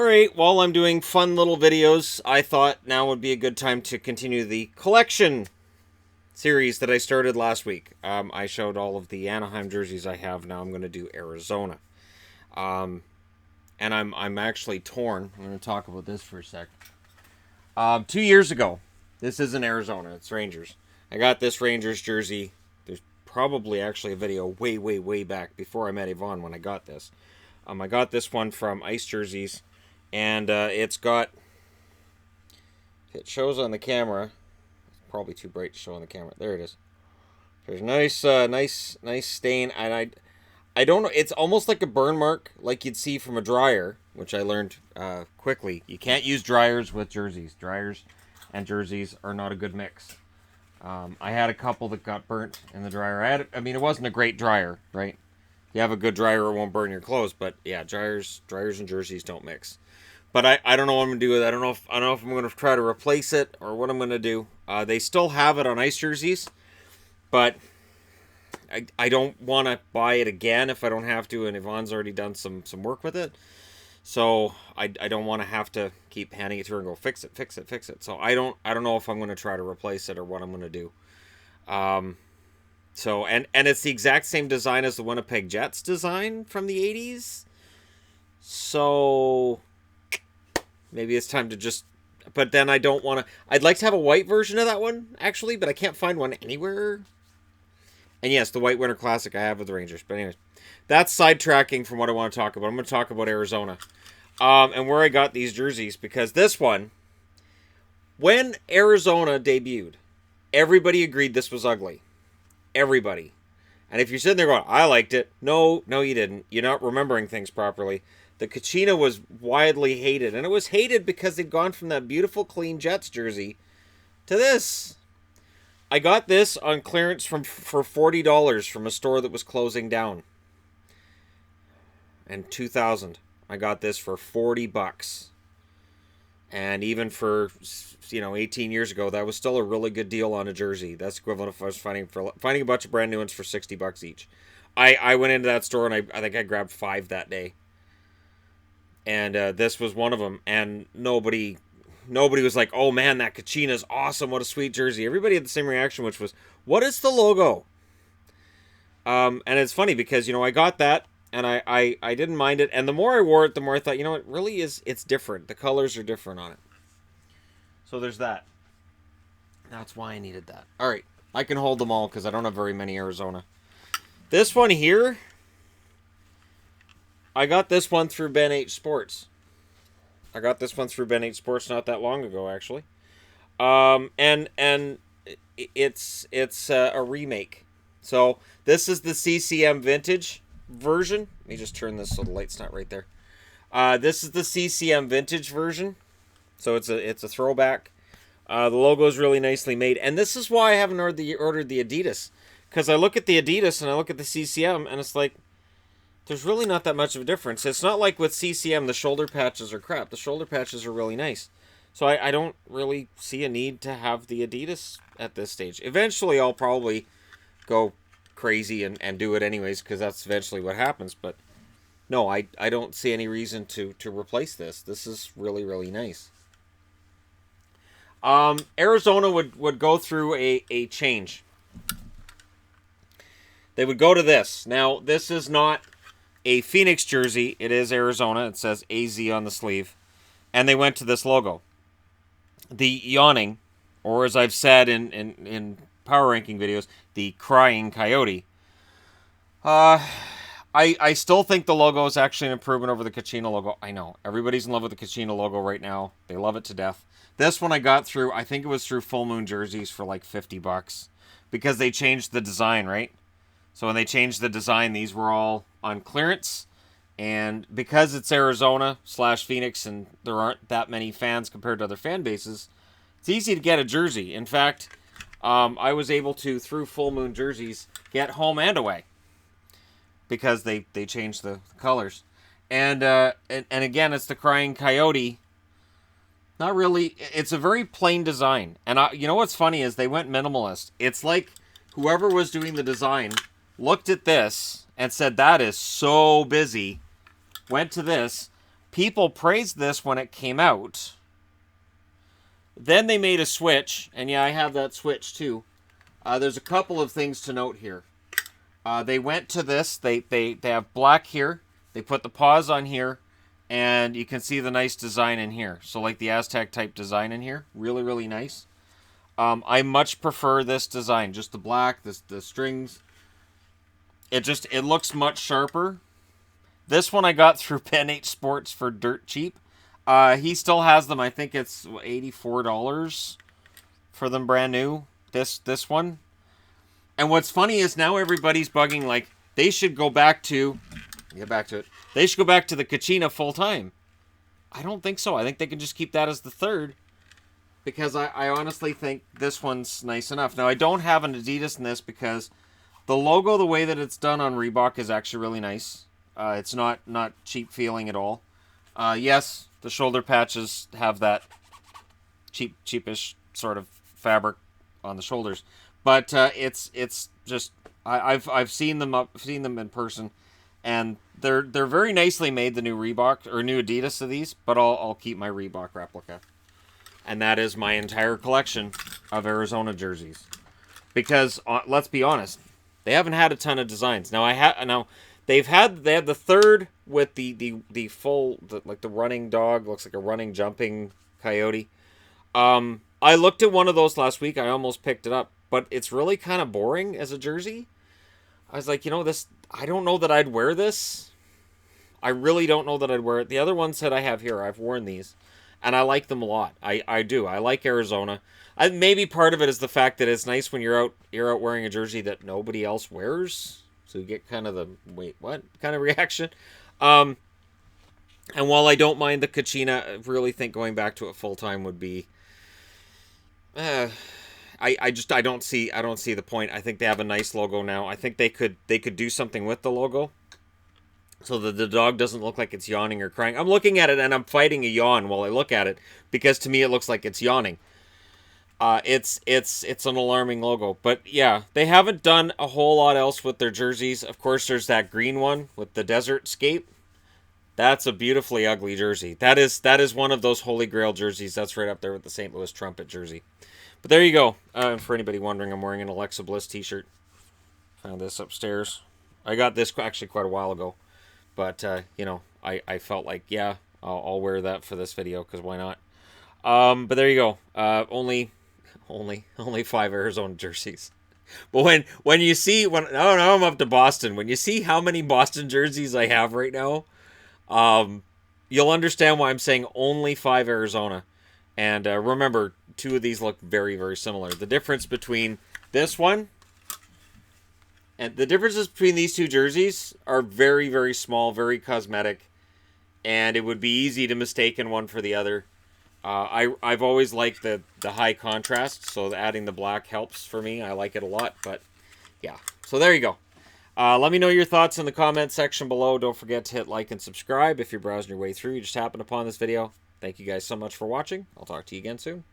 Alright, while I'm doing fun little videos, I thought now would be a good time to continue the collection series that I started last week. I showed all of the Anaheim jerseys I have. Now I'm going to do Arizona. And I'm actually torn. I'm going to talk about this for a sec. 2 years ago, this isn't Arizona, it's Rangers. I got this Rangers jersey. There's probably actually a video way back before I met Yvonne when I got this. I got this one from Ice Jerseys, and it's got, it shows on the camera, it's probably too bright to show on the camera, there it is. There's a nice stain, and I don't know, it's almost like a burn mark, like you'd see from a dryer, which I learned quickly. You can't use dryers with jerseys. Dryers and jerseys are not a good mix. I had a couple that got burnt in the dryer. I mean, it wasn't a great dryer, right? You have a good dryer, it won't burn your clothes. But yeah, dryers and jerseys don't mix. But I don't know what I'm gonna do with it. I don't know if I'm gonna try to replace it or what I'm gonna do. They still have it on Ice Jerseys, but I don't want to buy it again if I don't have to. And Yvonne's already done some work with it, so I don't want to have to keep handing it to her and go fix it. So I don't know if I'm gonna try to replace it or what I'm gonna do. So, and it's the exact same design as the Winnipeg Jets design from the 80s. So, maybe it's time to just... But then I don't want to... I'd like to have a white version of that one, actually, but I can't find one anywhere. And yes, the White Winter Classic I have with the Rangers. But anyways, that's sidetracking from what I want to talk about. I'm going to talk about Arizona. And where I got these jerseys, because this one... When Arizona debuted, everybody agreed this was ugly. Everybody. And if you're sitting there going, I liked it. No, you didn't. You're not remembering things properly. The Kachina was widely hated. And it was hated because they'd gone from that beautiful, clean Jets jersey to this. I got this on clearance for $40 from a store that was closing down. In 2000. I got this for $40. And even for, 18 years ago, that was still a really good deal on a jersey. That's equivalent if I was finding a bunch of brand new ones for $60 each. I went into that store and I think I grabbed 5 that day. And this was one of them. And nobody was like, oh man, that Kachina's awesome. What a sweet jersey. Everybody had the same reaction, which was, what is the logo? And it's funny because, I got that. And I didn't mind it. And the more I wore it, the more I thought, it really is, it's different. The colors are different on it. So there's that. That's why I needed that. All right. I can hold them all because I don't have very many Arizona. This one here, I got this one through Ben H Sports. I got this one through Ben H Sports not that long ago, actually. And it's a remake. So this is the CCM Vintage version. Let me just turn this so the light's not right there. This is the CCM Vintage version. So it's a throwback. The logo is really nicely made. And this is why I haven't ordered the Adidas. Because I look at the Adidas and I look at the CCM and it's like, there's really not that much of a difference. It's not like with CCM the shoulder patches are crap. The shoulder patches are really nice. So I don't really see a need to have the Adidas at this stage. Eventually I'll probably go crazy and do it anyways, because that's eventually what happens. But no, I don't see any reason to replace this. This is really nice. Arizona would go through a change. They would go to this. Now, this is not a Phoenix jersey. It is Arizona. It says AZ on the sleeve. And they went to this logo. The yawning, or as I've said in power ranking videos, the crying coyote. I still think the logo is actually an improvement over the Kachina logo. I know. Everybody's in love with the Kachina logo right now. They love it to death. This one I got through, I think it was through Full Moon Jerseys for like $50. Because they changed the design, right? So when they changed the design, these were all on clearance. And because it's Arizona / Phoenix and there aren't that many fans compared to other fan bases, it's easy to get a jersey. In fact, I was able to, through Full Moon Jerseys, get home and away. Because they changed the colors. And again, it's the Crying Coyote. Not really. It's a very plain design. And you know what's funny is they went minimalist. It's like whoever was doing the design looked at this and said, that is so busy. Went to this people praised this when it came out. Then they made a switch, and yeah, I have that switch too. There's a couple of things to note here. They went to this. They have black here. They put the paws on here, and you can see the nice design in here. So like the Aztec type design in here, really, really nice. I much prefer this design, just the black, the strings. It looks much sharper. This one I got through Pen H Sports for dirt cheap. He still has them. I think it's $84 for them brand new. This one. And what's funny is now everybody's bugging like they should go back to get back to it. They should go back to the Kachina full time. I don't think so. I think they can just keep that as the third. Because I honestly think this one's nice enough. Now I don't have an Adidas in this because the logo, the way that it's done on Reebok, is actually really nice. It's not cheap feeling at all. Yes, the shoulder patches have that cheapish sort of fabric on the shoulders, but it's just I've seen them in person, and they're very nicely made. The new Reebok or new Adidas of these, but I'll keep my Reebok replica, and that is my entire collection of Arizona jerseys. Because let's be honest, they haven't had a ton of designs. Now they had the third with the full like the running dog, looks like a running jumping coyote. I looked at one of those last week. I almost picked it up, but it's really kind of boring as a jersey. I was like, this, I don't know that I'd wear this. I really don't know that I'd wear it. The other ones that I have here, I've worn these, and I like them a lot. I do. I like Arizona. Maybe part of it is the fact that it's nice when you're out wearing a jersey that nobody else wears. So you get kind of the, wait, what kind of reaction? And while I don't mind the Kachina, I really think going back to it full time would be, I don't see the point. I think they have a nice logo now. I think they could do something with the logo so that the dog doesn't look like it's yawning or crying. I'm looking at it and I'm fighting a yawn while I look at it because to me it looks like it's yawning. It's an alarming logo, but yeah, they haven't done a whole lot else with their jerseys. Of course, there's that green one with the desert scape. That's a beautifully ugly jersey. That is one of those holy grail jerseys. That's right up there with the St. Louis Trumpet jersey. But there you go. For anybody wondering, I'm wearing an Alexa Bliss t-shirt. Found this upstairs. I got this actually quite a while ago, but I felt like I'll wear that for this video because why not? But there you go. Only 5 Arizona jerseys. But when you see now I'm up to Boston. When you see how many Boston jerseys I have right now, you'll understand why I'm saying only 5 Arizona. And remember, 2 of these look very, very similar. The difference between this one and the differences between these 2 jerseys are very, very small, very cosmetic, and it would be easy to mistake one for the other. I've always liked the high contrast, so adding the black helps for me. I like it a lot, but yeah. So there you go. Let me know your thoughts in the comment section below. Don't forget to hit like and subscribe if you're browsing your way through. You just happened upon this video. Thank you guys so much for watching. I'll talk to you again soon.